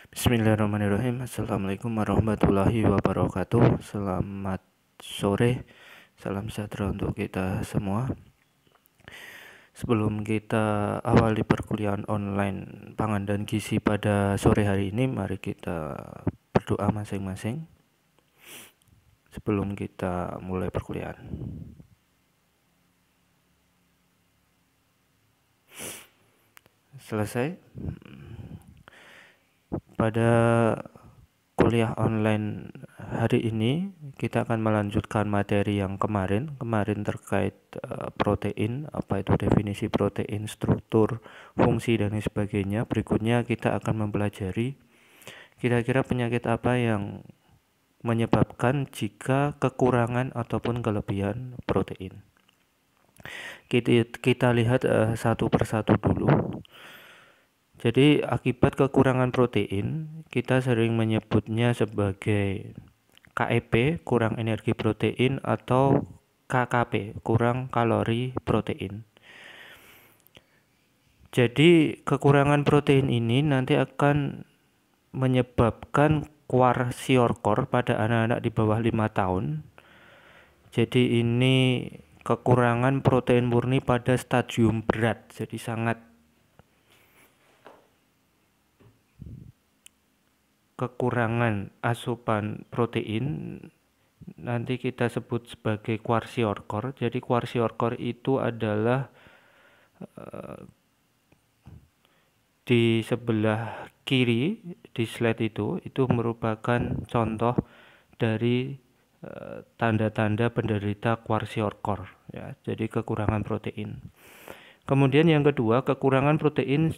Bismillahirrahmanirrahim. Assalamualaikum warahmatullahi wabarakatuh. Selamat sore, salam sejahtera untuk kita semua. Sebelum kita awali perkuliahan online pangan dan gizi pada sore hari ini, mari kita berdoa masing-masing sebelum kita mulai perkuliahan. Selesai. Pada kuliah online hari ini kita akan melanjutkan materi yang kemarin terkait protein, apa itu definisi protein, struktur, fungsi dan sebagainya. Berikutnya kita akan mempelajari kira-kira penyakit apa yang menyebabkan jika kekurangan ataupun kelebihan protein. Kita lihat satu persatu dulu. Jadi akibat kekurangan protein, kita sering menyebutnya sebagai KEP, kurang energi protein, atau KKP, kurang kalori protein. Jadi kekurangan protein ini nanti akan menyebabkan kwashiorkor pada anak-anak di bawah 5 tahun. Jadi ini kekurangan protein murni pada stadium berat, jadi sangat kekurangan asupan protein nanti kita sebut sebagai kwashiorkor. Jadi kwashiorkor itu adalah di sebelah kiri di slide itu merupakan contoh dari tanda-tanda penderita kwashiorkor ya. Jadi kekurangan protein. Kemudian yang kedua, kekurangan protein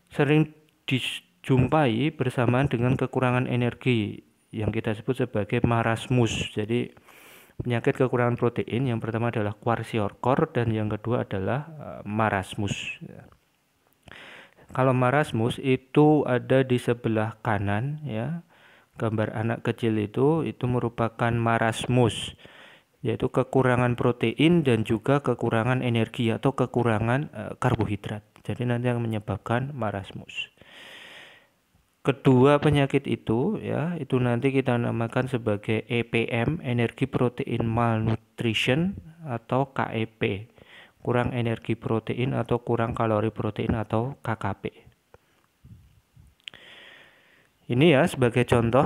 sering dijumpai bersamaan dengan kekurangan energi yang kita sebut sebagai marasmus. Jadi penyakit kekurangan protein yang pertama adalah kwashiorkor dan yang kedua adalah marasmus. Kalau marasmus itu ada di sebelah kanan ya. Gambar anak kecil itu merupakan marasmus, yaitu kekurangan protein dan juga kekurangan energi atau kekurangan karbohidrat. Jadi nanti yang menyebabkan marasmus. Kedua penyakit itu ya, itu nanti kita namakan sebagai EPM, energi protein malnutrition, atau KEP, kurang energi protein atau kurang kalori protein, atau KKP. Ini ya sebagai contoh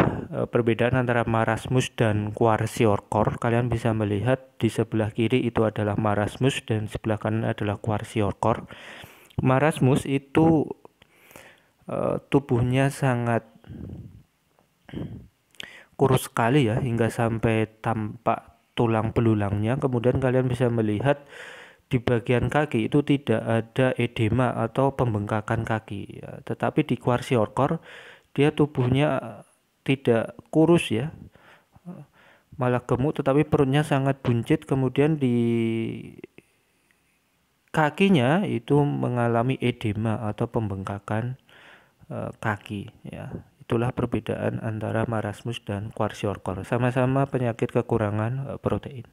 perbedaan antara marasmus dan kwashiorkor. Kalian bisa melihat di sebelah kiri itu adalah marasmus dan sebelah kanan adalah kwashiorkor. Marasmus itu tubuhnya sangat kurus sekali ya, hingga sampai tampak tulang belulangnya. Kemudian kalian bisa melihat di bagian kaki itu tidak ada edema atau pembengkakan kaki ya. Tetapi di kwashiorkor dia tubuhnya tidak kurus ya, malah gemuk, tetapi perutnya sangat buncit. Kemudian di kakinya itu mengalami edema atau pembengkakan kaki ya. Itulah perbedaan antara marasmus dan kwashiorkor. Sama-sama penyakit kekurangan protein.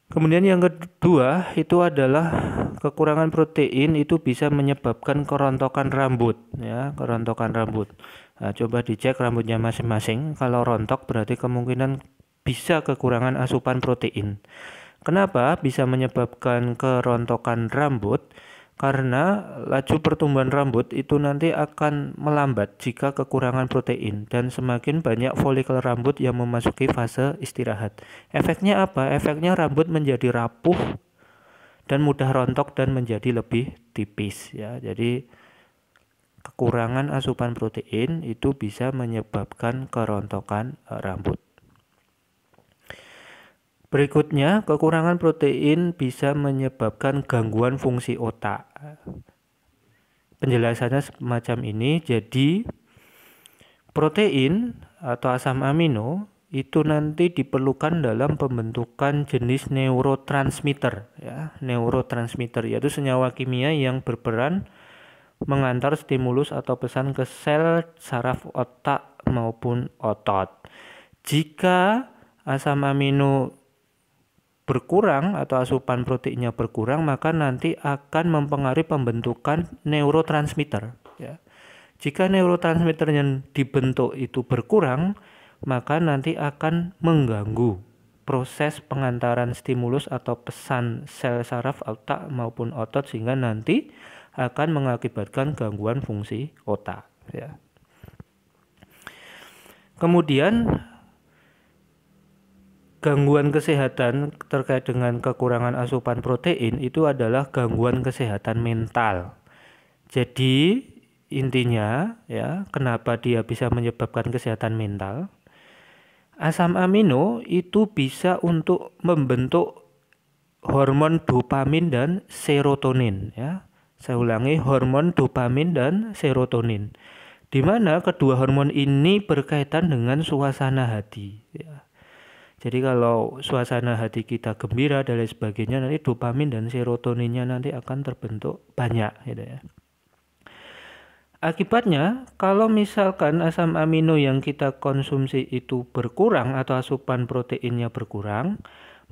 Kemudian yang kedua itu adalah kekurangan protein itu bisa menyebabkan kerontokan rambut ya, kerontokan rambut. Nah, coba dicek rambutnya masing-masing. Kalau rontok berarti kemungkinan bisa kekurangan asupan protein. Kenapa bisa menyebabkan kerontokan rambut? Karena laju pertumbuhan rambut itu nanti akan melambat jika kekurangan protein dan semakin banyak folikel rambut yang memasuki fase istirahat. Efeknya apa? Efeknya rambut menjadi rapuh dan mudah rontok dan menjadi lebih tipis ya. Jadi kekurangan asupan protein itu bisa menyebabkan kerontokan rambut. Berikutnya, kekurangan protein bisa menyebabkan gangguan fungsi otak. Penjelasannya semacam ini. Jadi protein atau asam amino itu nanti diperlukan dalam pembentukan jenis neurotransmitter ya. Neurotransmitter yaitu senyawa kimia yang berperan mengantar stimulus atau pesan ke sel saraf otak maupun otot. Jika asam amino berkurang atau asupan proteinnya berkurang, maka nanti akan mempengaruhi pembentukan neurotransmitter ya. Jika neurotransmitter yang dibentuk itu berkurang, maka nanti akan mengganggu proses pengantaran stimulus atau pesan sel saraf otak maupun otot, sehingga nanti akan mengakibatkan gangguan fungsi otak, ya. Kemudian gangguan kesehatan terkait dengan kekurangan asupan protein itu adalah gangguan kesehatan mental. Jadi intinya, ya, kenapa dia bisa menyebabkan kesehatan mental? Asam amino itu bisa untuk membentuk hormon dopamin dan serotonin, ya. Saya ulangi, hormon dopamin dan serotonin, di mana kedua hormon ini berkaitan dengan suasana hati, ya. Jadi kalau suasana hati kita gembira dan lain sebagainya, nanti dopamin dan serotoninnya nanti akan terbentuk banyak, gitu ya. Akibatnya, kalau misalkan asam amino yang kita konsumsi itu berkurang atau asupan proteinnya berkurang,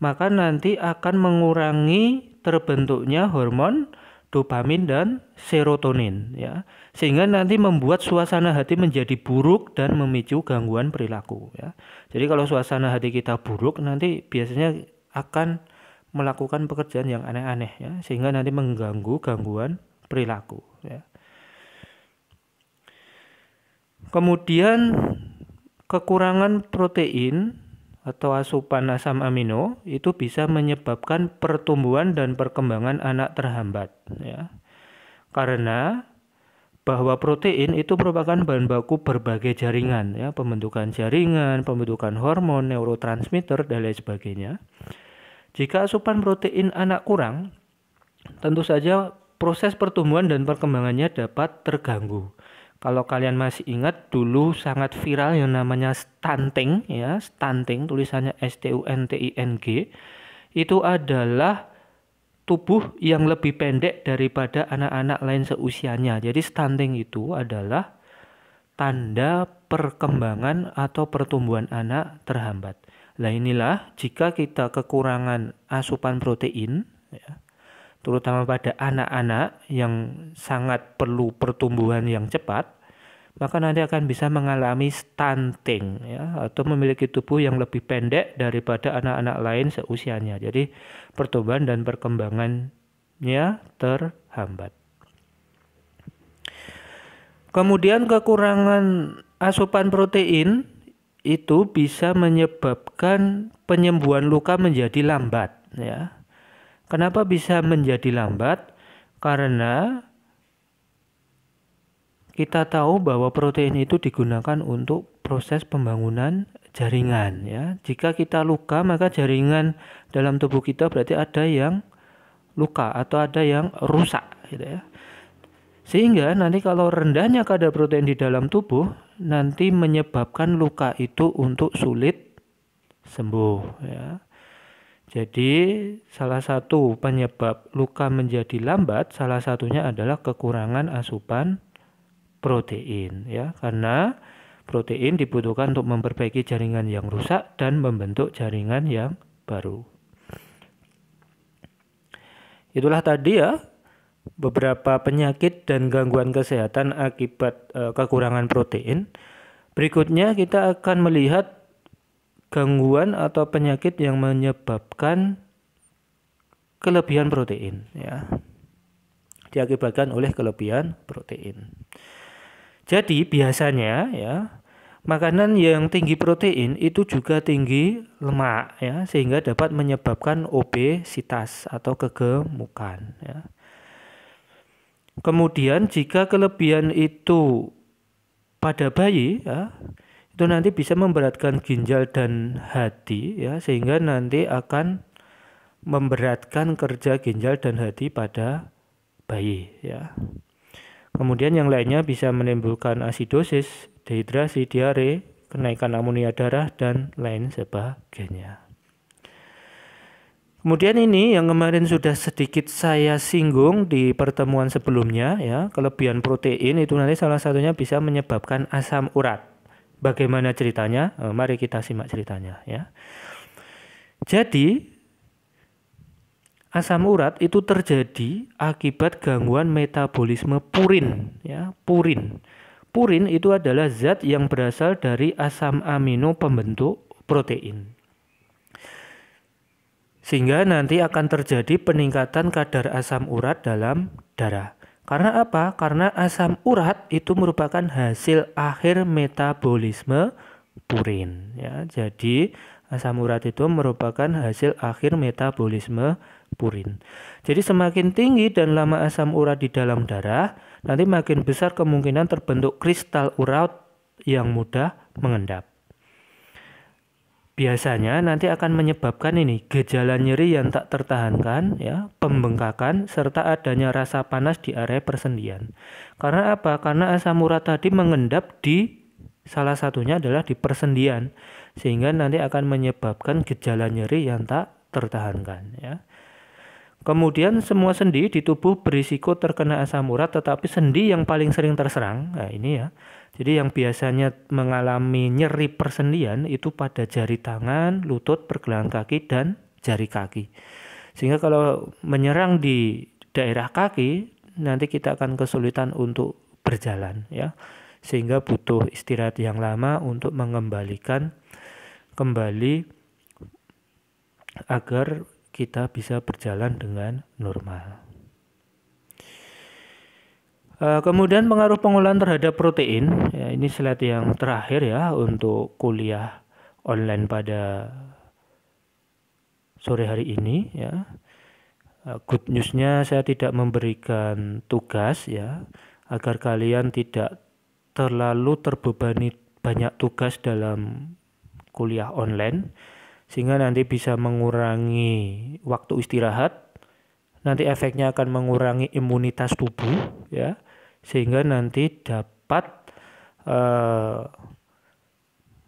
maka nanti akan mengurangi terbentuknya hormon dopamin dan serotonin, ya. Sehingga nanti membuat suasana hati menjadi buruk dan memicu gangguan perilaku, ya. Jadi kalau suasana hati kita buruk, nanti biasanya akan melakukan pekerjaan yang aneh-aneh, ya, sehingga nanti mengganggu gangguan perilaku, ya. Kemudian kekurangan protein atau asupan asam amino itu bisa menyebabkan pertumbuhan dan perkembangan anak terhambat, ya. Karena bahwa protein itu merupakan bahan baku berbagai jaringan, ya, pembentukan jaringan, pembentukan hormon, neurotransmitter dan lain sebagainya. Jika asupan protein anak kurang, tentu saja proses pertumbuhan dan perkembangannya dapat terganggu. Kalau kalian masih ingat, dulu sangat viral yang namanya stunting, ya, stunting tulisannya STUNTING, itu adalah tubuh yang lebih pendek daripada anak-anak lain seusianya. Jadi stunting itu adalah tanda perkembangan atau pertumbuhan anak terhambat. Nah inilah jika kita kekurangan asupan protein, ya, terutama pada anak-anak yang sangat perlu pertumbuhan yang cepat, maka nanti akan bisa mengalami stunting, ya, atau memiliki tubuh yang lebih pendek daripada anak-anak lain seusianya. Jadi pertumbuhan dan perkembangannya terhambat. Kemudian kekurangan asupan protein itu bisa menyebabkan penyembuhan luka menjadi lambat, ya. Kenapa bisa menjadi lambat? Karena kita tahu bahwa protein itu digunakan untuk proses pembangunan jaringan, ya. Jika kita luka, maka jaringan dalam tubuh kita berarti ada yang luka atau ada yang rusak, gitu ya. Sehingga nanti kalau rendahnya kadar protein di dalam tubuh nanti menyebabkan luka itu untuk sulit sembuh, ya. Jadi salah satu penyebab luka menjadi lambat, salah satunya adalah kekurangan asupan protein, ya, karena protein dibutuhkan untuk memperbaiki jaringan yang rusak dan membentuk jaringan yang baru. Itulah tadi, ya, beberapa penyakit dan gangguan kesehatan akibat kekurangan protein. Berikutnya kita akan melihat gangguan atau penyakit yang menyebabkan kelebihan protein, ya, diakibatkan oleh kelebihan protein. Jadi biasanya, ya, makanan yang tinggi protein itu juga tinggi lemak, ya, sehingga dapat menyebabkan obesitas atau kegemukan, ya. Kemudian jika kelebihan itu pada bayi, ya, itu nanti bisa memberatkan ginjal dan hati, ya, sehingga nanti akan memberatkan kerja ginjal dan hati pada bayi, ya. Kemudian yang lainnya bisa menimbulkan asidosis, dehidrasi, diare, kenaikan amonia darah dan lain sebagainya. Kemudian ini yang kemarin sudah sedikit saya singgung di pertemuan sebelumnya, ya, kelebihan protein itu nanti salah satunya bisa menyebabkan asam urat. Bagaimana ceritanya? Mari kita simak ceritanya, ya. Jadi asam urat itu terjadi akibat gangguan metabolisme purin, ya, purin. purin itu adalah zat yang berasal dari asam amino pembentuk protein. Sehingga nanti akan terjadi peningkatan kadar asam urat dalam darah. Karena apa? Karena asam urat itu merupakan hasil akhir metabolisme purin. Ya, jadi asam urat itu merupakan hasil akhir metabolisme purin. Jadi semakin tinggi dan lama asam urat di dalam darah, nanti makin besar kemungkinan terbentuk kristal urat yang mudah mengendap. Biasanya nanti akan menyebabkan ini gejala nyeri yang tak tertahankan, ya, pembengkakan serta adanya rasa panas di area persendian. Karena apa? Karena asam urat tadi mengendap di salah satunya adalah di persendian, sehingga nanti akan menyebabkan gejala nyeri yang tak tertahankan, ya. Kemudian semua sendi di tubuh berisiko terkena asam urat, tetapi sendi yang paling sering terserang, nah ini ya. Jadi yang biasanya mengalami nyeri persendian itu pada jari tangan, lutut, pergelangan kaki, dan jari kaki. Sehingga kalau menyerang di daerah kaki, nanti kita akan kesulitan untuk berjalan, ya. Sehingga butuh istirahat yang lama untuk mengembalikan kembali agar kita bisa berjalan dengan normal. Kemudian pengaruh pengolahan terhadap protein, ya, ini slide yang terakhir ya untuk kuliah online pada sore hari ini, ya. Good news-nya saya tidak memberikan tugas, ya, agar kalian tidak terlalu terbebani banyak tugas dalam kuliah online, sehingga nanti bisa mengurangi waktu istirahat. Nanti efeknya akan mengurangi imunitas tubuh, ya, sehingga nanti dapat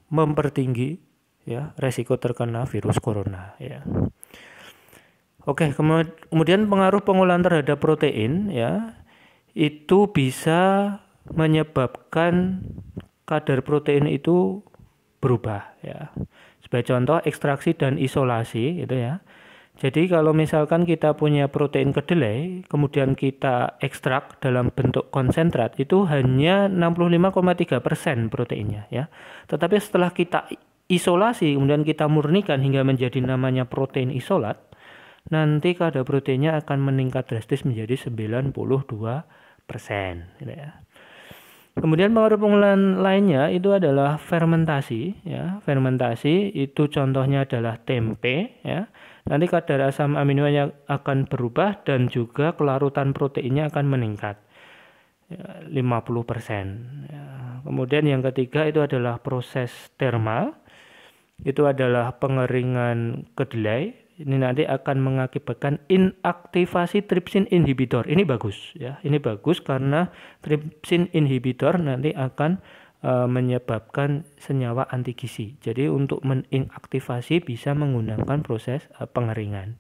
mempertinggi, ya, resiko terkena virus corona, ya. Oke, kemudian pengaruh pengolahan terhadap protein, ya, itu bisa menyebabkan kadar protein itu berubah, ya. Sebagai contoh, ekstraksi dan isolasi itu, ya. Jadi kalau misalkan kita punya protein kedelai, kemudian kita ekstrak dalam bentuk konsentrat, itu hanya 65,3% proteinnya, ya. Tetapi setelah kita isolasi, kemudian kita murnikan hingga menjadi namanya protein isolat, nanti kadar proteinnya akan meningkat drastis menjadi 92%, ya. Kemudian pengaruh pengolahan lainnya itu adalah fermentasi, ya. Fermentasi itu contohnya adalah tempe, ya. Nanti kadar asam aminonya akan berubah dan juga kelarutan proteinnya akan meningkat, ya, 50%. Ya. Kemudian yang ketiga itu adalah proses termal. Itu adalah pengeringan kedelai. Ini nanti akan mengakibatkan inaktivasi tripsin inhibitor. Ini bagus, ya. Ini bagus karena tripsin inhibitor nanti akan menyebabkan senyawa anti gizi. Jadi untuk menginaktivasi bisa menggunakan proses pengeringan.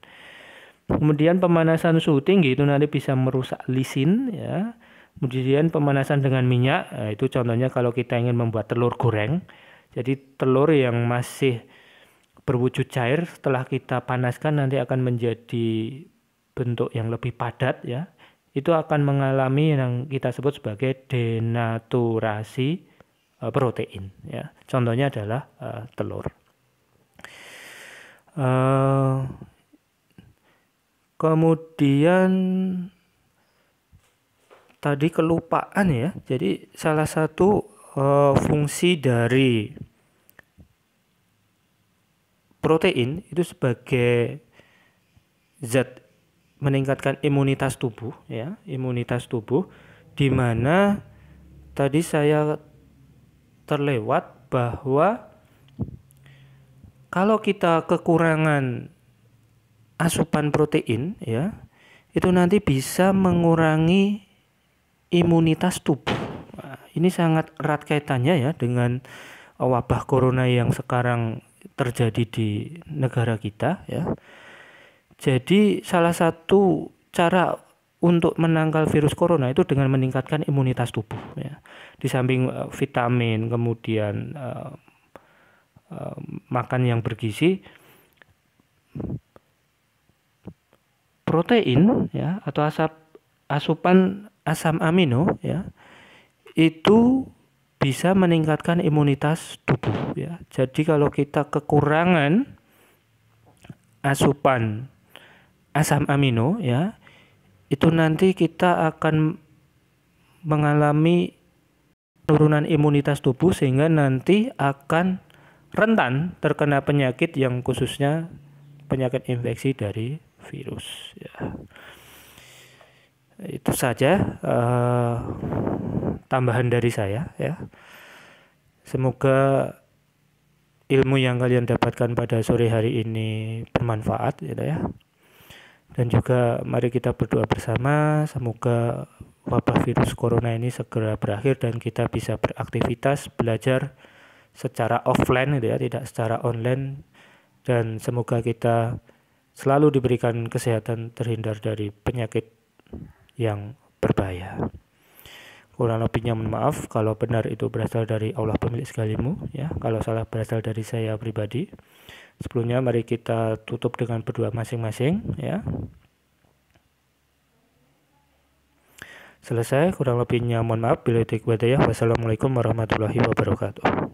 Kemudian pemanasan suhu tinggi itu nanti bisa merusak lisin, ya. Kemudian pemanasan dengan minyak, itu contohnya kalau kita ingin membuat telur goreng. Jadi telur yang masih berwujud cair setelah kita panaskan nanti akan menjadi bentuk yang lebih padat, ya. Itu akan mengalami yang kita sebut sebagai denaturasi protein, ya. Contohnya adalah telur. Kemudian tadi kelupaan, ya. Jadi salah satu fungsi dari protein itu sebagai zat meningkatkan imunitas tubuh, ya, imunitas tubuh, di mana tadi saya terlewat bahwa kalau kita kekurangan asupan protein, ya, itu nanti bisa mengurangi imunitas tubuh. Nah, ini sangat erat kaitannya, ya, dengan wabah corona yang sekarang terjadi di negara kita, ya. Jadi salah satu cara untuk menangkal virus corona itu dengan meningkatkan imunitas tubuh, ya. Di samping vitamin, kemudian makan yang bergizi, protein, ya, atau asupan asam amino, ya, itu bisa meningkatkan imunitas tubuh ya. Jadi kalau kita kekurangan asupan asam amino ya, itu nanti kita akan mengalami penurunan imunitas tubuh sehingga nanti akan rentan terkena penyakit yang khususnya penyakit infeksi dari virus ya. Itu saja tambahan dari saya ya. Semoga ilmu yang kalian dapatkan pada sore hari ini bermanfaat gitu ya. Dan juga mari kita berdoa bersama semoga wabah virus corona ini segera berakhir dan kita bisa beraktivitas belajar secara offline gitu ya, tidak secara online, dan semoga kita selalu diberikan kesehatan terhindar dari penyakit yang berbahaya. Kurang lebihnya mohon maaf, kalau benar itu berasal dari Allah pemilik segala ilmu ya, kalau salah berasal dari saya pribadi. Sebelumnya mari kita tutup dengan berdoa masing-masing ya. Selesai, kurang lebihnya mohon maaf. Wassalamualaikum warahmatullahi wabarakatuh.